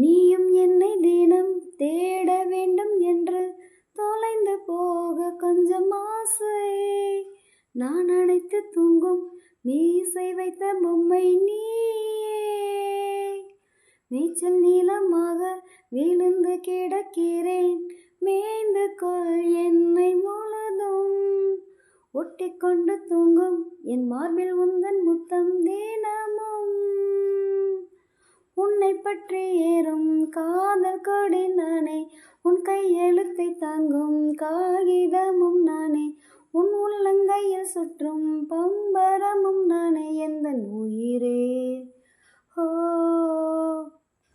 நீயும் என்னை தினம் தேட வேண்டும் என்று தொலைந்து போக கொஞ்சம் ஆசை. நான் அணைத்து தூங்கும் மீசை வைத்த பொம்மை நீயே. மேய்ச்சல் நீளமாக விழுந்து கிடக்கிறேன், மேய்ந்து கொள் என்னை முழுதும். ஒட்டிக்கொண்டு தூங்கும் என் மார்பில் உந்தன் முத்தம் தினமும். உன்னை பற்றி ஏறும் காதல் கொடி நானே, உன் கையெழுத்தை தாங்கும் காகிதமும் நானே, உன் உள்ளங்கையில் சுற்றும் பம்பரமும் நானே எந்தன் உயிரே. ஓ,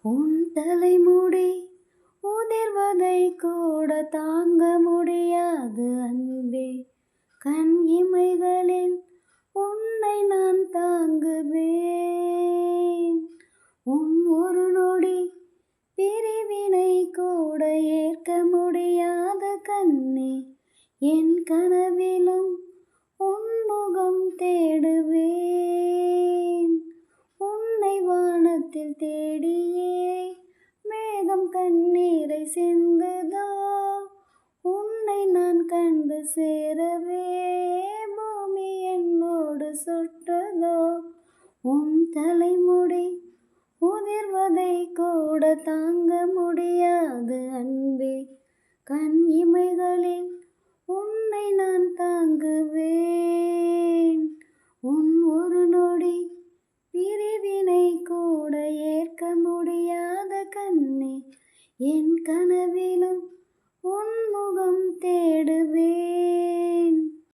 உன் தலைமுடி உதிர்வதை கூட தாங்க முடியாது அன்பே. கண் இமைகளில் உன்னை நான் தாங்குவேன். உன் ஒரு நொடி பிரிவினை கூட ஏற்க முடியாத கண்ணே. என் கனவிலும் உன் முகம் தேடுவேன். உன்னை வானத்தில் தேடியே மேகம் கண்ணீரை சிந்துதோ. உன்னை நான் கண்டு சேரவே பூமி என்னோடு சுட்டதோ. உன் தலைமுடி உதிர்வதை கூட தாங்க முடியாது அன்பே. கண் இமைகளில்